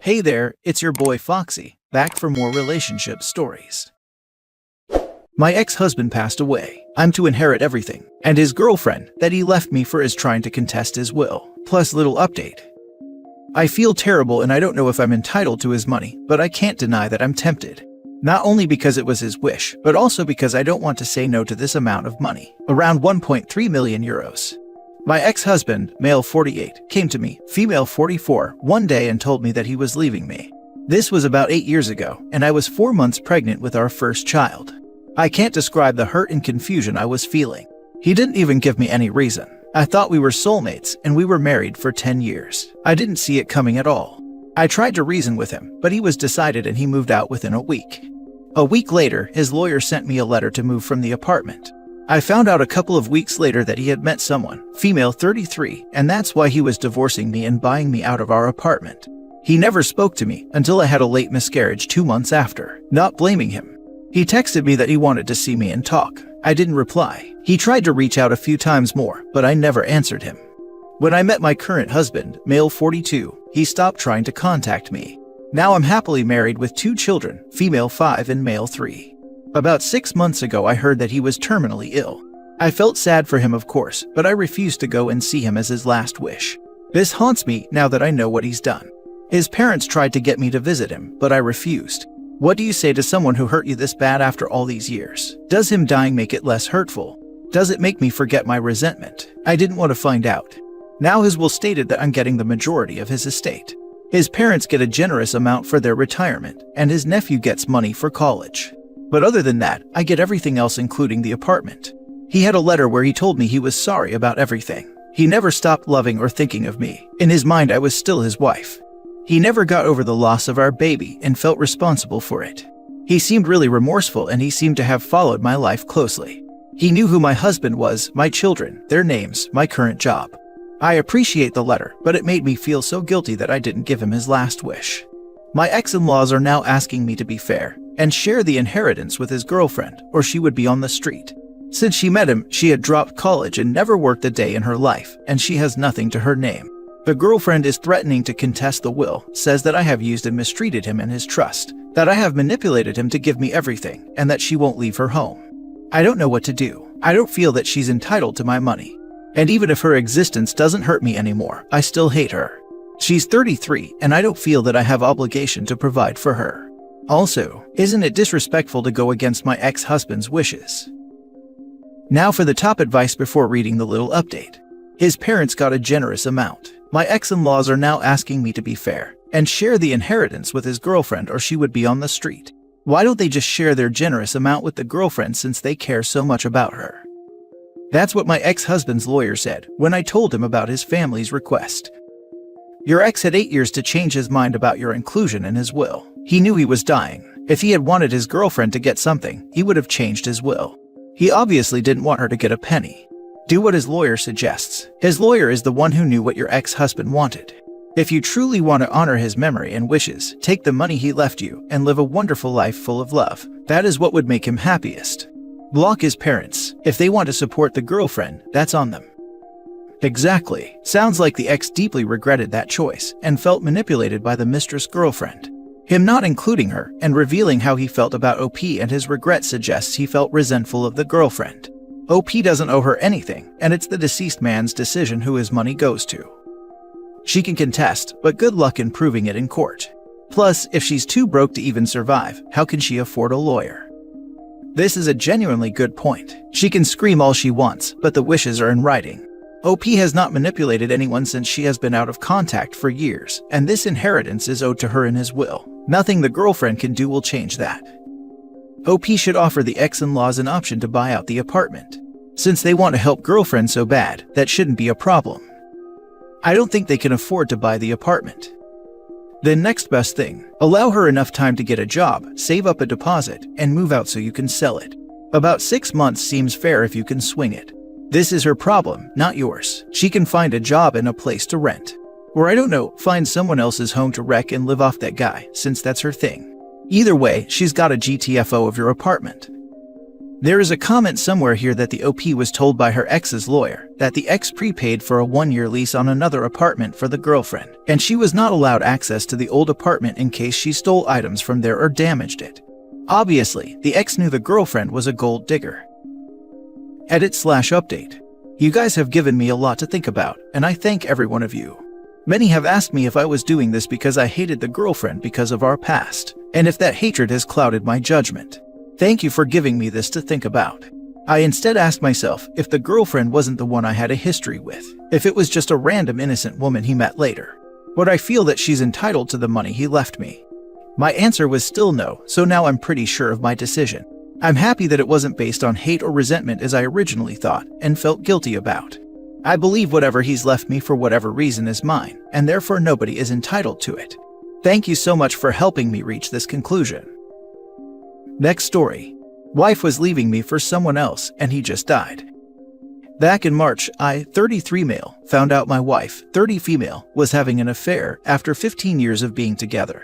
Hey there, it's your boy Foxy, back for more relationship stories. My ex-husband passed away. I'm to inherit everything, and his girlfriend that he left me for is trying to contest his will. Plus, little update. I feel terrible and I don't know if I'm entitled to his money, but I can't deny that I'm tempted. Not only because it was his wish, but also because I don't want to say no to this amount of money, around 1.3 million euros. My ex-husband, male 48, came to me, female 44, one day and told me that he was leaving me. This was about 8 years ago, and I was 4 months pregnant with our first child. I can't describe the hurt and confusion I was feeling. He didn't even give me any reason. I thought we were soulmates and we were married for 10 years. I didn't see it coming at all. I tried to reason with him, but he was decided and he moved out within a week. A week later, his lawyer sent me a letter to move from the apartment. I found out a couple of weeks later that he had met someone, female 33, and that's why he was divorcing me and buying me out of our apartment. He never spoke to me until I had a late miscarriage 2 months after, not blaming him. He texted me that he wanted to see me and talk. I didn't reply. He tried to reach out a few times more, but I never answered him. When I met my current husband, male 42, he stopped trying to contact me. Now I'm happily married with 2 children, female 5 and male 3. About 6 months ago, I heard that he was terminally ill. I felt sad for him, of course, but I refused to go and see him as his last wish. This haunts me now that I know what he's done. His parents tried to get me to visit him, but I refused. What do you say to someone who hurt you this bad after all these years? Does him dying make it less hurtful? Does it make me forget my resentment? I didn't want to find out. Now his will stated that I'm getting the majority of his estate. His parents get a generous amount for their retirement, and his nephew gets money for college. But other than that, I get everything else including the apartment. He had a letter where he told me he was sorry about everything. He never stopped loving or thinking of me. In his mind, I was still his wife. He never got over the loss of our baby and felt responsible for it. He seemed really remorseful and he seemed to have followed my life closely. He knew who my husband was, my children, their names, my current job. I appreciate the letter, but it made me feel so guilty that I didn't give him his last wish. My ex-in-laws are now asking me to be fair and share the inheritance with his girlfriend, or she would be on the street. Since she met him, she had dropped college and never worked a day in her life, and she has nothing to her name. The girlfriend is threatening to contest the will, says that I have used and mistreated him and his trust, that I have manipulated him to give me everything, and that she won't leave her home. I don't know what to do. I don't feel that she's entitled to my money. And even if her existence doesn't hurt me anymore, I still hate her. She's 33, and I don't feel that I have obligation to provide for her. Also, isn't it disrespectful to go against my ex-husband's wishes? Now for the top advice before reading the little update. His parents got a generous amount. My ex-in-laws are now asking me to be fair and share the inheritance with his girlfriend or she would be on the street. Why don't they just share their generous amount with the girlfriend since they care so much about her? That's what my ex-husband's lawyer said when I told him about his family's request. Your ex had 8 years to change his mind about your inclusion in his will. He knew he was dying. If he had wanted his girlfriend to get something, he would have changed his will. He obviously didn't want her to get a penny. Do what his lawyer suggests. His lawyer is the one who knew what your ex-husband wanted. If you truly want to honor his memory and wishes, take the money he left you and live a wonderful life full of love. That is what would make him happiest. Block his parents. If they want to support the girlfriend, that's on them. Exactly. Sounds like the ex deeply regretted that choice and felt manipulated by the mistress girlfriend. Him not including her and revealing how he felt about OP and his regret suggests he felt resentful of the girlfriend. OP doesn't owe her anything, and it's the deceased man's decision who his money goes to. She can contest, but good luck in proving it in court. Plus, if she's too broke to even survive, how can she afford a lawyer? This is a genuinely good point. She can scream all she wants, but the wishes are in writing. OP has not manipulated anyone since she has been out of contact for years, and this inheritance is owed to her in his will. Nothing the girlfriend can do will change that. OP should offer the ex-in-laws an option to buy out the apartment. Since they want to help girlfriend so bad, that shouldn't be a problem. I don't think they can afford to buy the apartment. Then next best thing, allow her enough time to get a job, save up a deposit, and move out so you can sell it. About 6 months seems fair if you can swing it. This is her problem, not yours. She can find a job and a place to rent. Or I don't know, find someone else's home to wreck and live off that guy, since that's her thing. Either way, she's got a GTFO of your apartment. There is a comment somewhere here that the OP was told by her ex's lawyer that the ex prepaid for a 1-year lease on another apartment for the girlfriend, and she was not allowed access to the old apartment in case she stole items from there or damaged it. Obviously, the ex knew the girlfriend was a gold digger. Edit/update. You guys have given me a lot to think about, and I thank every one of you. Many have asked me if I was doing this because I hated the girlfriend because of our past, and if that hatred has clouded my judgment. Thank you for giving me this to think about. I instead asked myself if the girlfriend wasn't the one I had a history with, if it was just a random innocent woman he met later. Would I feel that she's entitled to the money he left me? My answer was still no, so now I'm pretty sure of my decision. I'm happy that it wasn't based on hate or resentment as I originally thought and felt guilty about. I believe whatever he's left me for whatever reason is mine, and therefore nobody is entitled to it. Thank you so much for helping me reach this conclusion. Next story. Wife was leaving me for someone else and he just died. Back in March, I, 33 male, found out my wife, 30 female, was having an affair after 15 years of being together.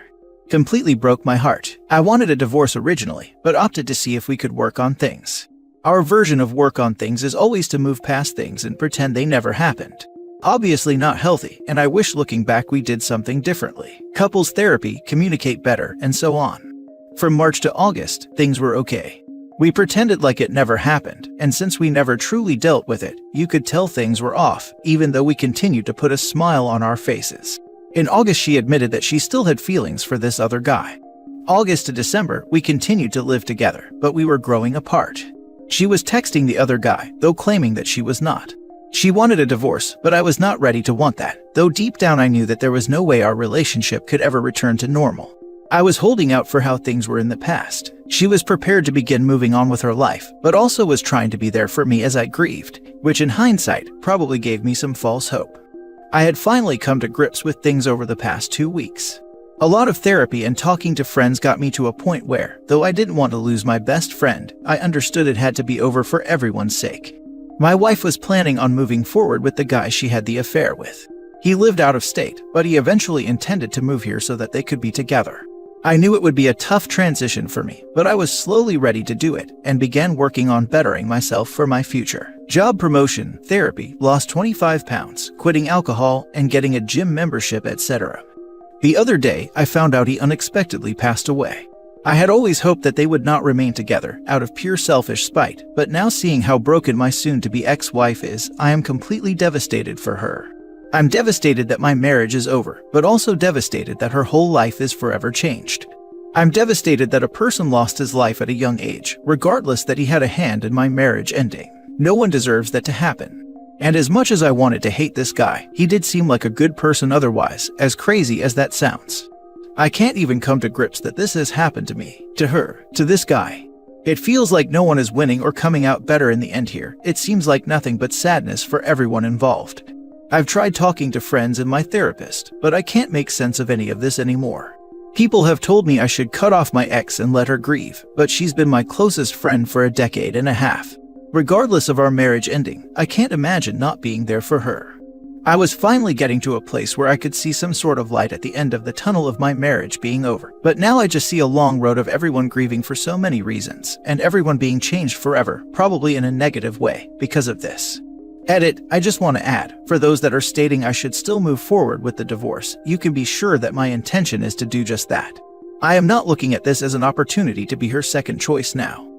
Completely broke my heart. I wanted a divorce originally, but opted to see if we could work on things. Our version of work on things is always to move past things and pretend they never happened. Obviously not healthy, and I wish looking back we did something differently. Couples therapy, communicate better, and so on. From March to August, things were okay. We pretended like it never happened, and since we never truly dealt with it, you could tell things were off, even though we continued to put a smile on our faces. In August, she admitted that she still had feelings for this other guy. August to December, we continued to live together, but we were growing apart. She was texting the other guy, though claiming that she was not. She wanted a divorce, but I was not ready to want that, though deep down I knew that there was no way our relationship could ever return to normal. I was holding out for how things were in the past. She was prepared to begin moving on with her life, but also was trying to be there for me as I grieved, which in hindsight probably gave me some false hope. I had finally come to grips with things over the past 2 weeks. A lot of therapy and talking to friends got me to a point where, though I didn't want to lose my best friend, I understood it had to be over for everyone's sake. My wife was planning on moving forward with the guy she had the affair with. He lived out of state, but he eventually intended to move here so that they could be together. I knew it would be a tough transition for me, but I was slowly ready to do it and began working on bettering myself for my future. Job promotion, therapy, lost 25 pounds, quitting alcohol, and getting a gym membership, etc. The other day, I found out he unexpectedly passed away. I had always hoped that they would not remain together out of pure selfish spite, but now seeing how broken my soon-to-be ex-wife is, I am completely devastated for her. I'm devastated that my marriage is over, but also devastated that her whole life is forever changed. I'm devastated that a person lost his life at a young age, regardless that he had a hand in my marriage ending. No one deserves that to happen. And as much as I wanted to hate this guy, he did seem like a good person otherwise, as crazy as that sounds. I can't even come to grips that this has happened to me, to her, to this guy. It feels like no one is winning or coming out better in the end here. It seems like nothing but sadness for everyone involved. I've tried talking to friends and my therapist, but I can't make sense of any of this anymore. People have told me I should cut off my ex and let her grieve, but she's been my closest friend for a decade and a half. Regardless of our marriage ending, I can't imagine not being there for her. I was finally getting to a place where I could see some sort of light at the end of the tunnel of my marriage being over, but now I just see a long road of everyone grieving for so many reasons, and everyone being changed forever, probably in a negative way, because of this. Edit, I just want to add, for those that are stating I should still move forward with the divorce, you can be sure that my intention is to do just that. I am not looking at this as an opportunity to be her second choice now.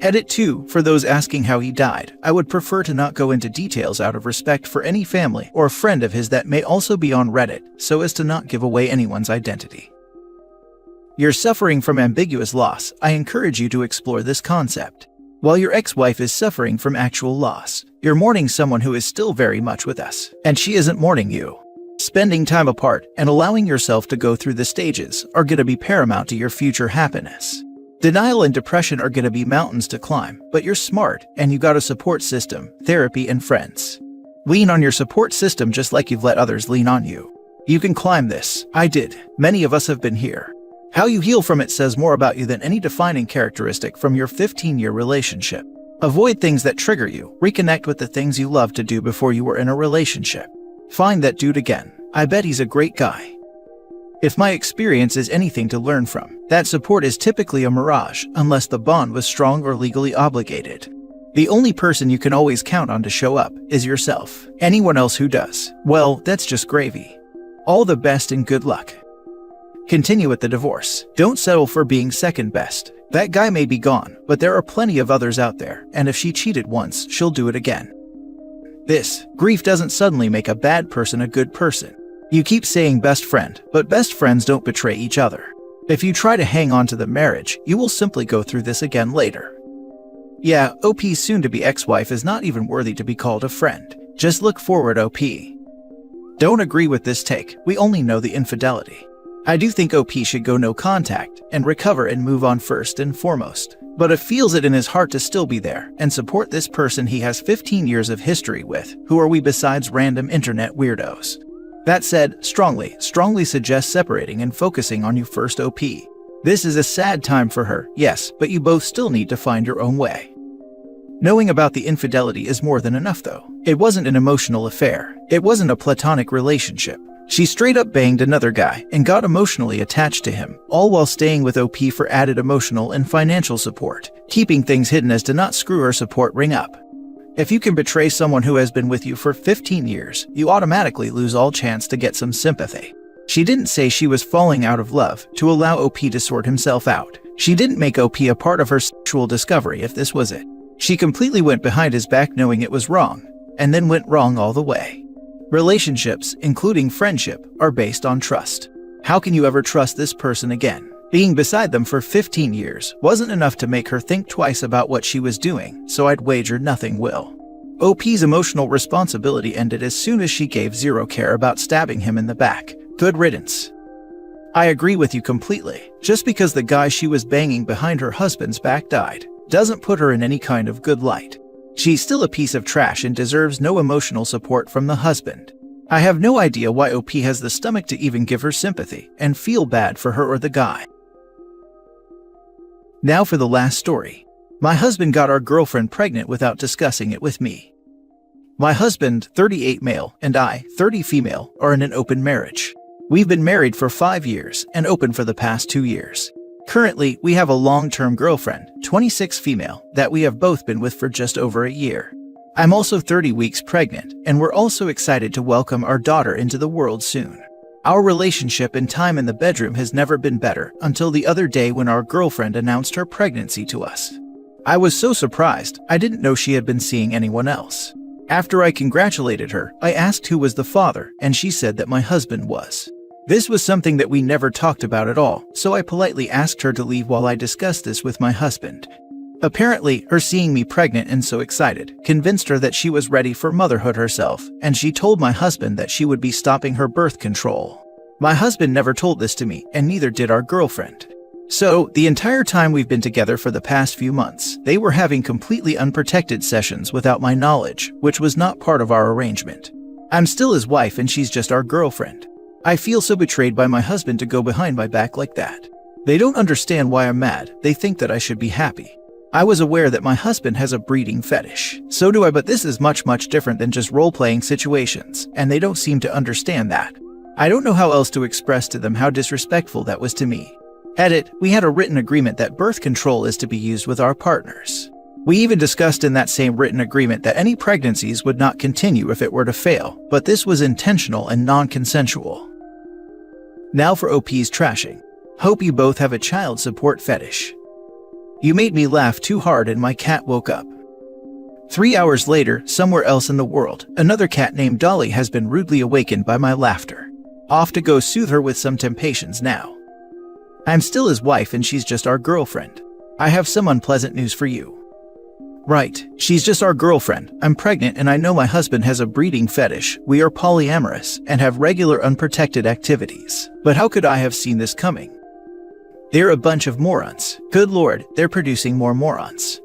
Edit 2, for those asking how he died, I would prefer to not go into details out of respect for any family or friend of his that may also be on Reddit, so as to not give away anyone's identity. You're suffering from ambiguous loss, I encourage you to explore this concept. While your ex-wife is suffering from actual loss, you're mourning someone who is still very much with us, and she isn't mourning you. Spending time apart and allowing yourself to go through the stages are going to be paramount to your future happiness. Denial and depression are going to be mountains to climb, but you're smart and you got a support system, therapy, and friends. Lean on your support system just like you've let others lean on you. You can climb this. I did. Many of us have been here. How you heal from it says more about you than any defining characteristic from your 15-year relationship. Avoid things that trigger you. Reconnect with the things you loved to do before you were in a relationship. Find that dude again. I bet he's a great guy. If my experience is anything to learn from, that support is typically a mirage unless the bond was strong or legally obligated. The only person you can always count on to show up is yourself. Anyone else who does, well, that's just gravy. All the best and good luck. Continue with the divorce. Don't settle for being second best. That guy may be gone, but there are plenty of others out there, and if she cheated once, she'll do it again. This grief doesn't suddenly make a bad person a good person. You keep saying best friend, but best friends don't betray each other. If you try to hang on to the marriage, you will simply go through this again later. Yeah, OP's soon-to-be ex-wife is not even worthy to be called a friend. Just look forward, OP. Don't agree with this take, we only know the infidelity. I do think OP should go no contact and recover and move on first and foremost. But if feels it in his heart to still be there and support this person he has 15 years of history with, who are we besides random internet weirdos? That said, strongly suggest separating and focusing on you first, OP. This is a sad time for her, yes, but you both still need to find your own way. Knowing about the infidelity is more than enough though. It wasn't an emotional affair. It wasn't a platonic relationship. She straight up banged another guy and got emotionally attached to him, all while staying with OP for added emotional and financial support, keeping things hidden as to not screw her support ring up. If you can betray someone who has been with you for 15 years, you automatically lose all chance to get some sympathy. She didn't say she was falling out of love to allow OP to sort himself out. She didn't make OP a part of her sexual discovery if this was it. She completely went behind his back knowing it was wrong, and then went wrong all the way. Relationships, including friendship, are based on trust. How can you ever trust this person again? Being beside them for 15 years wasn't enough to make her think twice about what she was doing, so I'd wager nothing will. OP's emotional responsibility ended as soon as she gave zero care about stabbing him in the back. Good riddance. I agree with you completely. Just because the guy she was banging behind her husband's back died, doesn't put her in any kind of good light. She's still a piece of trash and deserves no emotional support from the husband. I have no idea why OP has the stomach to even give her sympathy and feel bad for her or the guy. Now for the last story. My husband got our girlfriend pregnant without discussing it with me. My husband, 38 male, and I, 30 female, are in an open marriage. We've been married for 5 years and open for the past 2 years. Currently, we have a long-term girlfriend, 26 female, that we have both been with for just over a year. I'm also 30 weeks pregnant, and we're also excited to welcome our daughter into the world soon. Our relationship and time in the bedroom has never been better until the other day when our girlfriend announced her pregnancy to us. I was so surprised, I didn't know she had been seeing anyone else. After I congratulated her, I asked who was the father, and she said that my husband was. This was something that we never talked about at all, so I politely asked her to leave while I discussed this with my husband. Apparently, her seeing me pregnant and so excited convinced her that she was ready for motherhood herself, and she told my husband that she would be stopping her birth control. My husband never told this to me, and neither did our girlfriend. So, the entire time we've been together for the past few months, they were having completely unprotected sessions without my knowledge, which was not part of our arrangement. I'm still his wife and she's just our girlfriend. I feel so betrayed by my husband to go behind my back like that. They don't understand why I'm mad, they think that I should be happy. I was aware that my husband has a breeding fetish. So do I, but this is much different than just role-playing situations, and they don't seem to understand that. I don't know how else to express to them how disrespectful that was to me. Edit, we had a written agreement that birth control is to be used with our partners. We even discussed in that same written agreement that any pregnancies would not continue if it were to fail, but this was intentional and non-consensual. Now for OP's trashing. Hope you both have a child support fetish. You made me laugh too hard and my cat woke up. 3 hours later, somewhere else in the world, another cat named Dolly has been rudely awakened by my laughter. Off to go soothe her with some temptations now. I'm still his wife and she's just our girlfriend. I have some unpleasant news for you. Right, she's just our girlfriend. I'm pregnant and I know my husband has a breeding fetish. We are polyamorous and have regular unprotected activities. But how could I have seen this coming? They're a bunch of morons. Good Lord, they're producing more morons.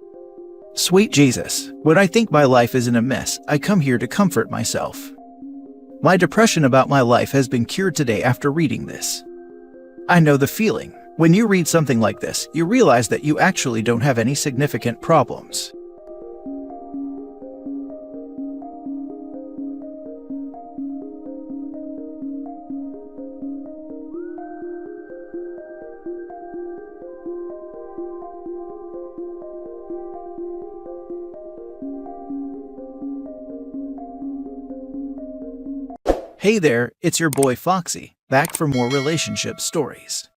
Sweet Jesus, when I think my life is in a mess, I come here to comfort myself. My depression about my life has been cured today after reading this. I know the feeling. When you read something like this, you realize that you actually don't have any significant problems. Hey there, it's your boy Foxy, back for more relationship stories.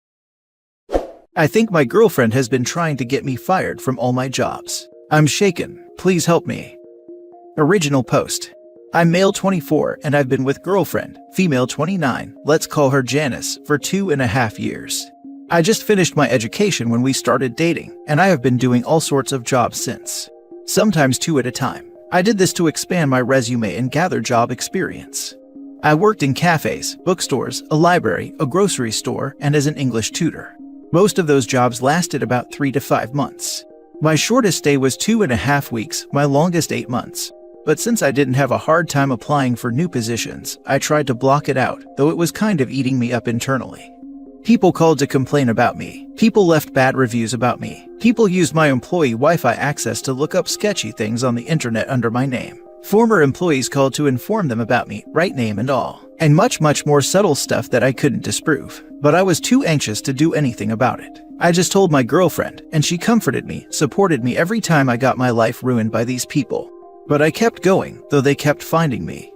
I think my girlfriend has been trying to get me fired from all my jobs. I'm shaken, please help me. Original post. I'm male 24 and I've been with girlfriend, female 29, let's call her Janice, for 2.5 years. I just finished my education when we started dating, and I have been doing all sorts of jobs since. Sometimes 2 at a time. I did this to expand my resume and gather job experience. I worked in cafes, bookstores, a library, a grocery store, and as an English tutor. Most of those jobs lasted about 3 to 5 months. My shortest stay was 2.5 weeks, my longest 8 months. But since I didn't have a hard time applying for new positions, I tried to block it out, though it was kind of eating me up internally. People called to complain about me. People left bad reviews about me. People used my employee Wi-Fi access to look up sketchy things on the internet under my name. Former employees called to inform them about me, right name and all. And much more subtle stuff that I couldn't disprove. But I was too anxious to do anything about it. I just told my girlfriend, and she comforted me, supported me every time I got my life ruined by these people. But I kept going, though they kept finding me.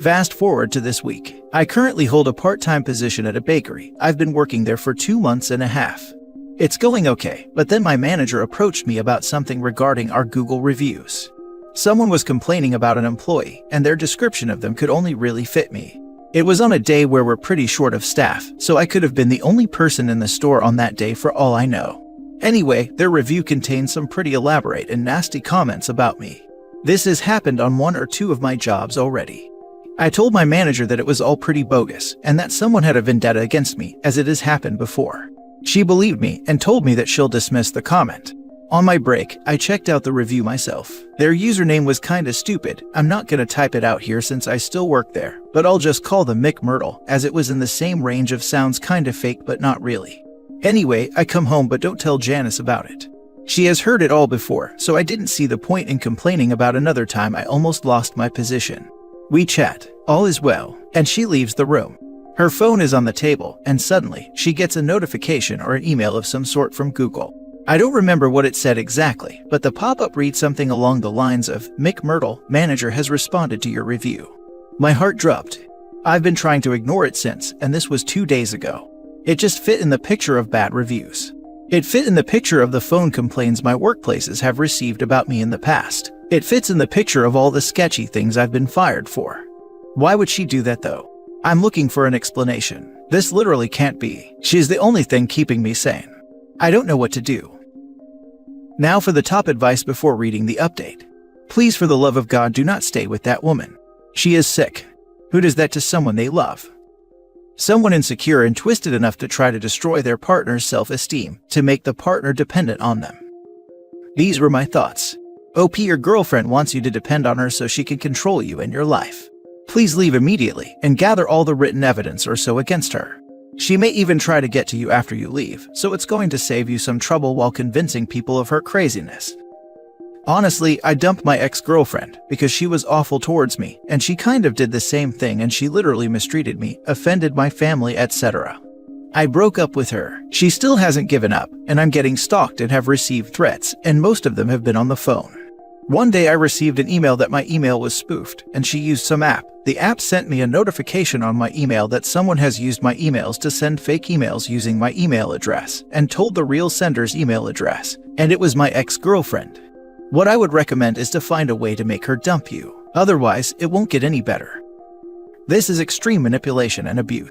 Fast forward to this week. I currently hold a part-time position at a bakery. I've been working there for 2.5 months. It's going okay, but then my manager approached me about something regarding our Google reviews. Someone was complaining about an employee, and their description of them could only really fit me. It was on a day where we're pretty short of staff, so I could have been the only person in the store on that day for all I know. Anyway, their review contained some pretty elaborate and nasty comments about me. This has happened on 1 or 2 of my jobs already. I told my manager that it was all pretty bogus, and that someone had a vendetta against me, as it has happened before. She believed me and told me that she'll dismiss the comment. On my break, I checked out the review myself. Their username was kinda stupid. I'm not gonna type it out here since I still work there, but I'll just call them Mick Myrtle, as it was in the same range of sounds kinda fake but not really. Anyway, I come home but don't tell Janice about it. She has heard it all before, so I didn't see the point in complaining about another time I almost lost my position. We chat, all is well, and she leaves the room. Her phone is on the table, and suddenly, she gets a notification or an email of some sort from Google. I don't remember what it said exactly, but the pop-up reads something along the lines of, Mick Myrtle, manager has responded to your review. My heart dropped. I've been trying to ignore it since, and this was 2 days ago. It just fit in the picture of bad reviews. It fit in the picture of the phone complaints my workplaces have received about me in the past. It fits in the picture of all the sketchy things I've been fired for. Why would she do that though? I'm looking for an explanation. This literally can't be. She's the only thing keeping me sane. I don't know what to do. Now for the top advice before reading the update. Please, for the love of God, do not stay with that woman. She is sick. Who does that to someone they love? Someone insecure and twisted enough to try to destroy their partner's self-esteem, to make the partner dependent on them. These were my thoughts. OP, your girlfriend wants you to depend on her so she can control you and your life. Please leave immediately and gather all the written evidence or so against her. She may even try to get to you after you leave, so it's going to save you some trouble while convincing people of her craziness. Honestly, I dumped my ex-girlfriend because she was awful towards me, and she kind of did the same thing, and she literally mistreated me, offended my family, etc. I broke up with her. She still hasn't given up, and I'm getting stalked and have received threats, and most of them have been on the phone. One day I received an email that my email was spoofed, and she used some app. The app sent me a notification on my email that someone has used my emails to send fake emails using my email address, and told the real sender's email address, and it was my ex-girlfriend. What I would recommend is to find a way to make her dump you. Otherwise, it won't get any better. This is extreme manipulation and abuse.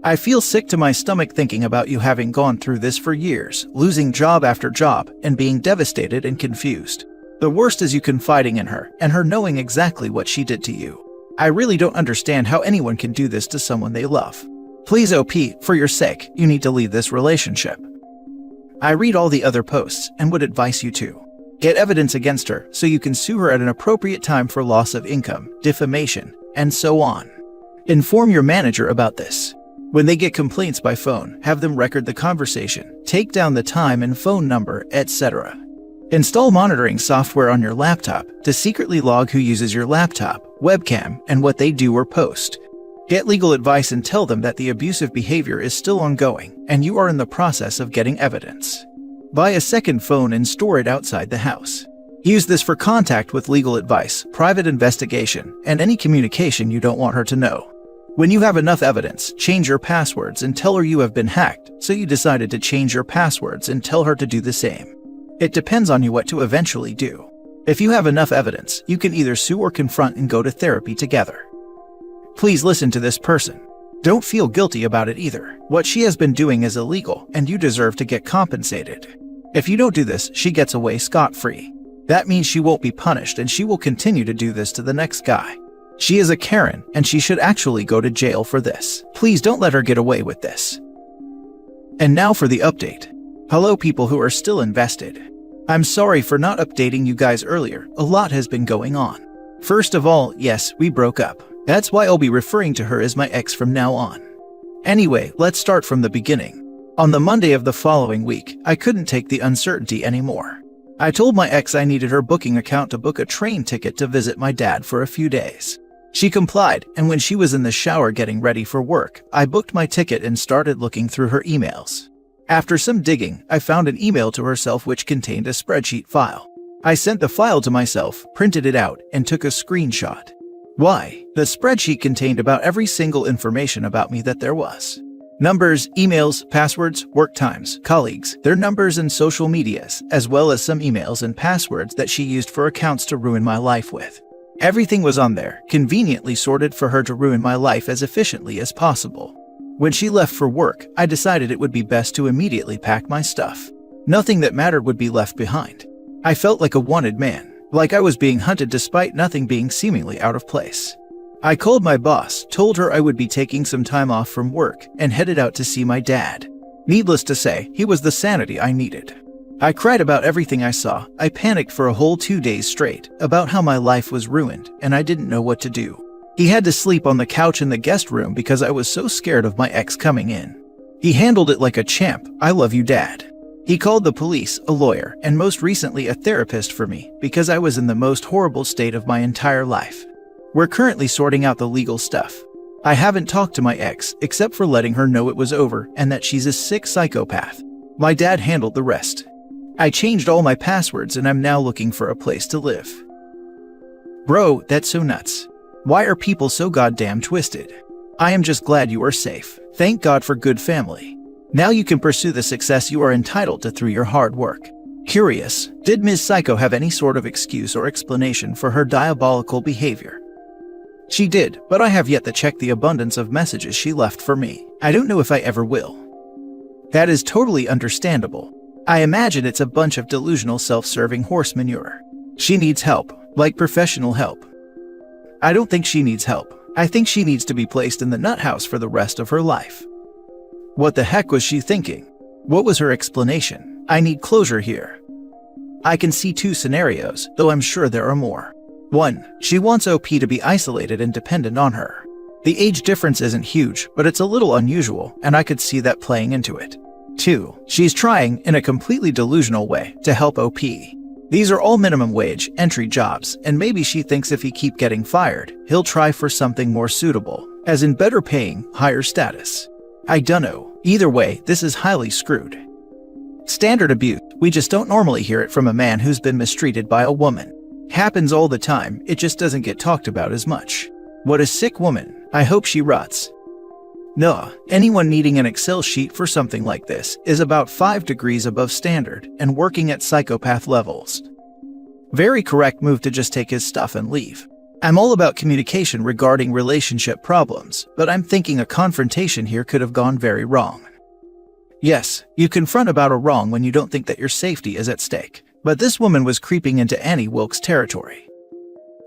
I feel sick to my stomach thinking about you having gone through this for years, losing job after job, and being devastated and confused. The worst is you confiding in her, and her knowing exactly what she did to you. I really don't understand how anyone can do this to someone they love. Please, OP, for your sake, you need to leave this relationship. I read all the other posts and would advise you to get evidence against her so you can sue her at an appropriate time for loss of income, defamation, and so on. Inform your manager about this. When they get complaints by phone, have them record the conversation, take down the time and phone number, etc. Install monitoring software on your laptop to secretly log who uses your laptop, webcam, and what they do or post. Get legal advice and tell them that the abusive behavior is still ongoing and you are in the process of getting evidence. Buy a second phone and store it outside the house. Use this for contact with legal advice, private investigation, and any communication you don't want her to know. When you have enough evidence, change your passwords and tell her you have been hacked, so you decided to change your passwords and tell her to do the same. It depends on you what to eventually do. If you have enough evidence, you can either sue or confront and go to therapy together. Please listen to this person. Don't feel guilty about it either. What she has been doing is illegal, and you deserve to get compensated. If you don't do this, she gets away scot-free. That means she won't be punished and she will continue to do this to the next guy. She is a Karen, and she should actually go to jail for this. Please don't let her get away with this. And now for the update. Hello people who are still invested. I'm sorry for not updating you guys earlier, a lot has been going on. First of all, yes, we broke up. That's why I'll be referring to her as my ex from now on. Anyway, let's start from the beginning. On the Monday of the following week, I couldn't take the uncertainty anymore. I told my ex I needed her booking account to book a train ticket to visit my dad for a few days. She complied, and when she was in the shower getting ready for work, I booked my ticket and started looking through her emails. After some digging, I found an email to herself which contained a spreadsheet file. I sent the file to myself, printed it out, and took a screenshot. Why? The spreadsheet contained about every single information about me that there was. Numbers, emails, passwords, work times, colleagues, their numbers and social medias, as well as some emails and passwords that she used for accounts to ruin my life with. Everything was on there, conveniently sorted for her to ruin my life as efficiently as possible. When she left for work, I decided it would be best to immediately pack my stuff. Nothing that mattered would be left behind. I felt like a wanted man, like I was being hunted despite nothing being seemingly out of place. I called my boss, told her I would be taking some time off from work, and headed out to see my dad. Needless to say, he was the sanity I needed. I cried about everything I saw. I panicked for a whole 2 days straight about how my life was ruined, and I didn't know what to do. He had to sleep on the couch in the guest room because I was so scared of my ex coming in. He handled it like a champ. I love you, Dad. He called the police, a lawyer, and most recently a therapist for me because I was in the most horrible state of my entire life. We're currently sorting out the legal stuff. I haven't talked to my ex except for letting her know it was over and that she's a sick psychopath. My dad handled the rest. I changed all my passwords and I'm now looking for a place to live. Bro, that's so nuts. Why are people so goddamn twisted? I am just glad you are safe. Thank God for good family. Now you can pursue the success you are entitled to through your hard work. Curious, did Ms. Psycho have any sort of excuse or explanation for her diabolical behavior? She did, but I have yet to check the abundance of messages she left for me. I don't know if I ever will. That is totally understandable. I imagine it's a bunch of delusional self-serving horse manure. She needs help, like professional help. I don't think she needs help. I think she needs to be placed in the nut house for the rest of her life. What the heck was she thinking? What was her explanation? I need closure here. I can see 2 scenarios, though I'm sure there are more. 1. She wants OP to be isolated and dependent on her. The age difference isn't huge, but it's a little unusual, and I could see that playing into it. 2. She's trying, in a completely delusional way, to help OP. These are all minimum wage, entry jobs, and maybe she thinks if he keep getting fired, he'll try for something more suitable, as in better paying, higher status. I dunno. Either way, this is highly screwed. Standard abuse, we just don't normally hear it from a man who's been mistreated by a woman. Happens all the time, it just doesn't get talked about as much. What a sick woman. I hope she rots. Nah, anyone needing an Excel sheet for something like this is about 5 degrees above standard and working at psychopath levels. Very correct move to just take his stuff and leave. I'm all about communication regarding relationship problems, but I'm thinking a confrontation here could have gone very wrong. Yes, you confront about a wrong when you don't think that your safety is at stake, but this woman was creeping into Annie Wilkes territory.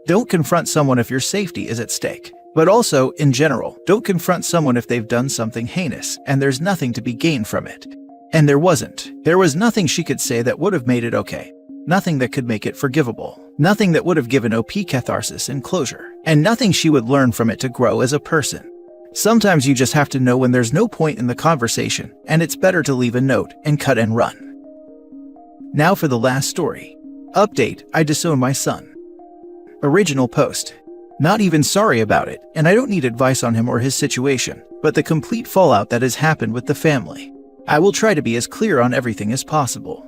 Don't confront someone if your safety is at stake. But also, in general, don't confront someone if they've done something heinous and there's nothing to be gained from it. And there wasn't. There was nothing she could say that would have made it okay. Nothing that could make it forgivable. Nothing that would have given OP catharsis and closure. And nothing she would learn from it to grow as a person. Sometimes you just have to know when there's no point in the conversation, and it's better to leave a note and cut and run. Now for the last story. Update, I disown my son. Original post. Not even sorry about it, and I don't need advice on him or his situation, but the complete fallout that has happened with the family. I will try to be as clear on everything as possible.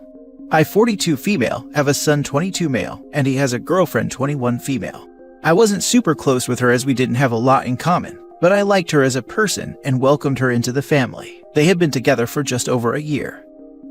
I 42 female, have a son 22 male, and he has a girlfriend 21 female. I wasn't super close with her as we didn't have a lot in common, but I liked her as a person and welcomed her into the family. They had been together for just over a year.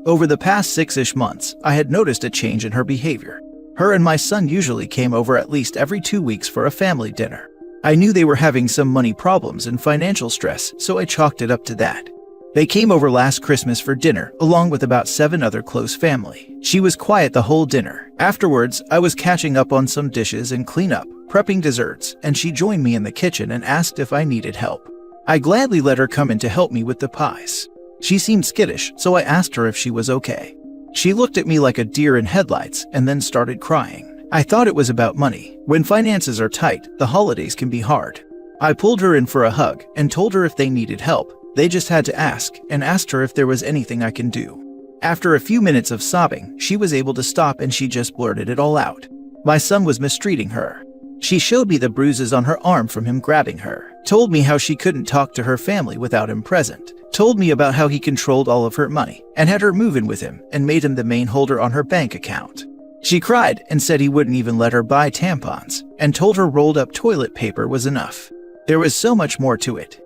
Over the past 6-ish months, I had noticed a change in her behavior. Her and my son usually came over at least every 2 weeks for a family dinner. I knew they were having some money problems and financial stress, so I chalked it up to that. They came over last Christmas for dinner, along with about 7 other close family. She was quiet the whole dinner. Afterwards, I was catching up on some dishes and cleanup, prepping desserts, and she joined me in the kitchen and asked if I needed help. I gladly let her come in to help me with the pies. She seemed skittish, so I asked her if she was okay. She looked at me like a deer in headlights and then started crying. I thought it was about money. When finances are tight, the holidays can be hard. I pulled her in for a hug and told her if they needed help, they just had to ask, and asked her if there was anything I can do. After a few minutes of sobbing, she was able to stop and she just blurted it all out. My son was mistreating her. She showed me the bruises on her arm from him grabbing her, told me how she couldn't talk to her family without him present, told me about how he controlled all of her money and had her move in with him and made him the main holder on her bank account. She cried and said he wouldn't even let her buy tampons and told her rolled up toilet paper was enough. There was so much more to it.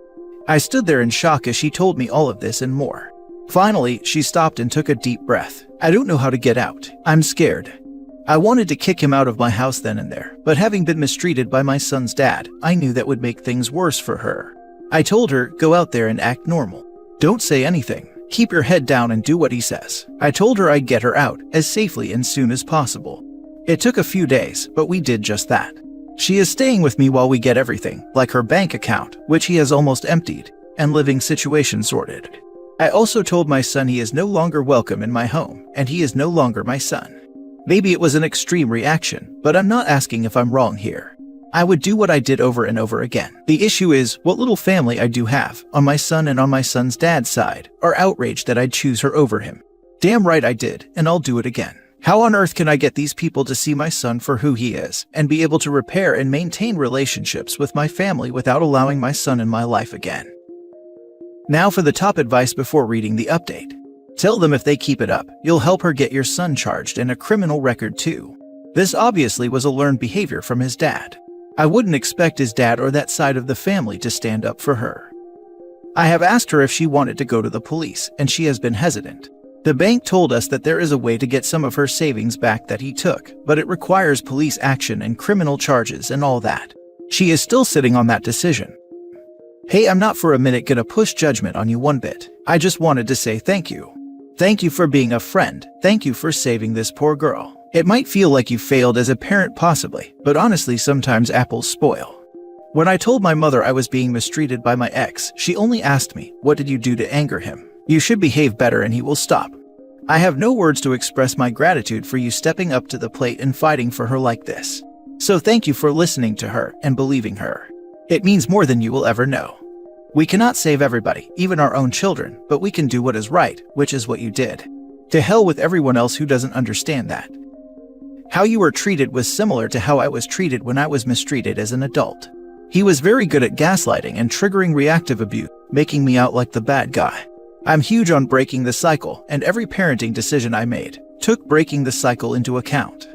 I stood there in shock as she told me all of this and more. Finally, she stopped and took a deep breath. I don't know how to get out. I'm scared. I wanted to kick him out of my house then and there, but having been mistreated by my son's dad, I knew that would make things worse for her. I told her, go out there and act normal. Don't say anything. Keep your head down and do what he says. I told her I'd get her out as safely and soon as possible. It took a few days, but we did just that. She is staying with me while we get everything, like her bank account, which he has almost emptied, and living situation sorted. I also told my son he is no longer welcome in my home, and he is no longer my son. Maybe it was an extreme reaction, but I'm not asking if I'm wrong here. I would do what I did over and over again. The issue is, what little family I do have, on my son and on my son's dad's side, are outraged that I'd choose her over him. Damn right I did, and I'll do it again. How on earth can I get these people to see my son for who he is, and be able to repair and maintain relationships with my family without allowing my son in my life again? Now for the top advice before reading the update. Tell them if they keep it up, you'll help her get your son charged and a criminal record too. This obviously was a learned behavior from his dad. I wouldn't expect his dad or that side of the family to stand up for her. I have asked her if she wanted to go to the police, and she has been hesitant. The bank told us that there is a way to get some of her savings back that he took, but it requires police action and criminal charges and all that. She is still sitting on that decision. Hey, I'm not for a minute gonna push judgment on you one bit. I just wanted to say thank you. Thank you for being a friend. Thank you for saving this poor girl. It might feel like you failed as a parent possibly, but honestly sometimes apples spoil. When I told my mother I was being mistreated by my ex, she only asked me, what did you do to anger him? You should behave better and he will stop. I have no words to express my gratitude for you stepping up to the plate and fighting for her like this. So thank you for listening to her and believing her. It means more than you will ever know. We cannot save everybody, even our own children, but we can do what is right, which is what you did. To hell with everyone else who doesn't understand that. How you were treated was similar to how I was treated when I was mistreated as an adult. He was very good at gaslighting and triggering reactive abuse, making me out like the bad guy. I'm huge on breaking the cycle, and every parenting decision I made took breaking the cycle into account.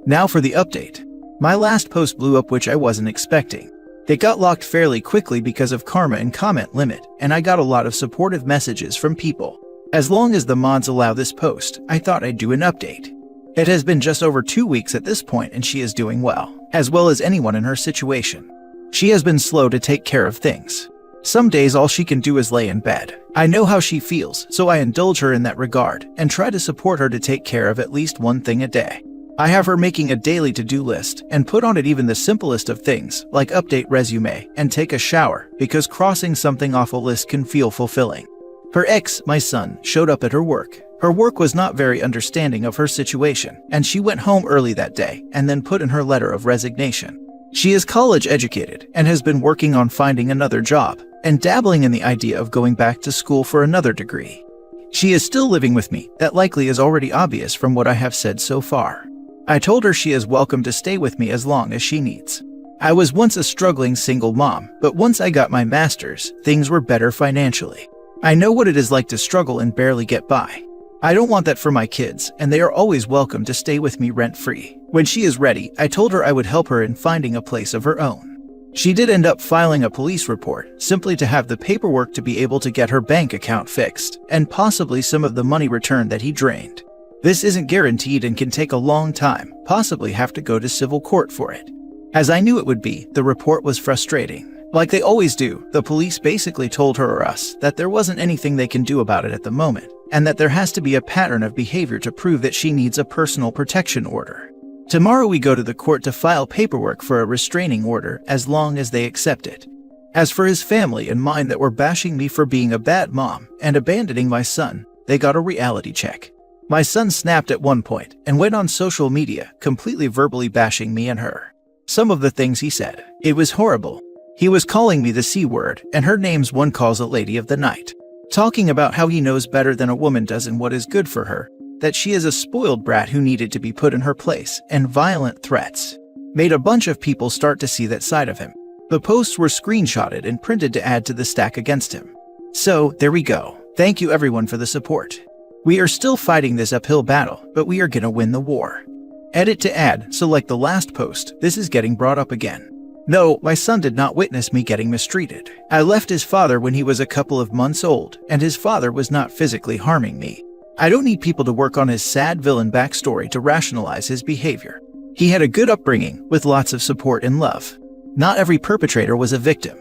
Now for the update. My last post blew up, which I wasn't expecting. It got locked fairly quickly because of karma and comment limit, and I got a lot of supportive messages from people. As long as the mods allow this post, I thought I'd do an update. It has been just over 2 weeks at this point and she is doing well as anyone in her situation. She has been slow to take care of things. Some days all she can do is lay in bed. I know how she feels, so I indulge her in that regard and try to support her to take care of at least one thing a day. I have her making a daily to-do list and put on it even the simplest of things, like update resume and take a shower, because crossing something off a list can feel fulfilling. Her ex, my son, showed up at her work. Her work was not very understanding of her situation, and she went home early that day and then put in her letter of resignation. She is college educated and has been working on finding another job and dabbling in the idea of going back to school for another degree. She is still living with me. That likely is already obvious from what I have said so far. I told her she is welcome to stay with me as long as she needs. I was once a struggling single mom, but once I got my master's, things were better financially. I know what it is like to struggle and barely get by. I don't want that for my kids, and they are always welcome to stay with me rent-free. When she is ready, I told her I would help her in finding a place of her own. She did end up filing a police report, simply to have the paperwork to be able to get her bank account fixed, and possibly some of the money returned that he drained. This isn't guaranteed and can take a long time, possibly have to go to civil court for it. As I knew it would be, the report was frustrating. Like they always do, the police basically told her or us that there wasn't anything they can do about it at the moment, and that there has to be a pattern of behavior to prove that she needs a personal protection order. Tomorrow we go to the court to file paperwork for a restraining order as long as they accept it. As for his family and mine that were bashing me for being a bad mom and abandoning my son, they got a reality check. My son snapped at one point and went on social media, completely verbally bashing me and her. Some of the things he said, it was horrible. He was calling me the C word, and her name's one calls a lady of the night. Talking about how he knows better than a woman does and what is good for her, that she is a spoiled brat who needed to be put in her place, and violent threats. Made a bunch of people start to see that side of him. The posts were screenshotted and printed to add to the stack against him. So, there we go. Thank you everyone for the support. We are still fighting this uphill battle, but we are gonna win the war. Edit to add, so like the last post, this is getting brought up again. No, my son did not witness me getting mistreated. I left his father when he was a couple of months old, and his father was not physically harming me. I don't need people to work on his sad villain backstory to rationalize his behavior. He had a good upbringing, with lots of support and love. Not every perpetrator was a victim.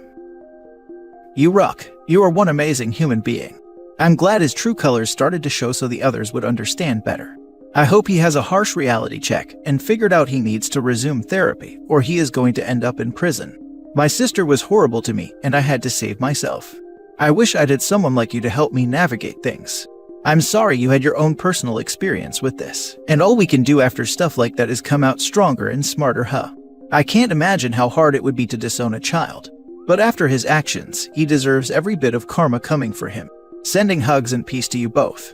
You rock. You are one amazing human being. I'm glad his true colors started to show so the others would understand better. I hope he has a harsh reality check and figured out he needs to resume therapy or he is going to end up in prison. My sister was horrible to me and I had to save myself. I wish I had someone like you to help me navigate things. I'm sorry you had your own personal experience with this, and all we can do after stuff like that is come out stronger and smarter, huh? I can't imagine how hard it would be to disown a child. But after his actions, he deserves every bit of karma coming for him. Sending hugs and peace to you both.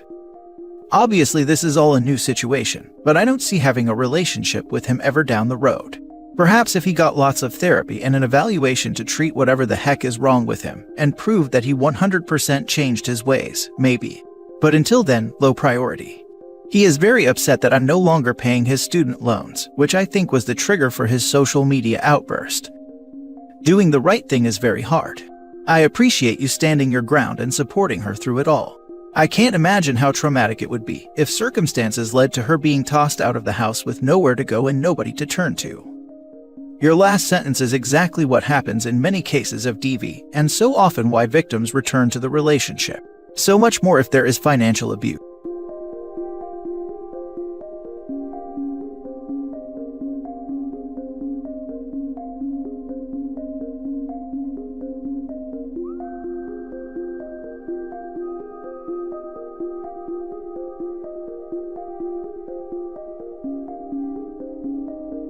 Obviously this is all a new situation, but I don't see having a relationship with him ever down the road. Perhaps if he got lots of therapy and an evaluation to treat whatever the heck is wrong with him and prove that he 100% changed his ways, maybe. But until then, low priority. He is very upset that I'm no longer paying his student loans, which I think was the trigger for his social media outburst. Doing the right thing is very hard. I appreciate you standing your ground and supporting her through it all. I can't imagine how traumatic it would be if circumstances led to her being tossed out of the house with nowhere to go and nobody to turn to. Your last sentence is exactly what happens in many cases of DV, and so often why victims return to the relationship. So much more if there is financial abuse.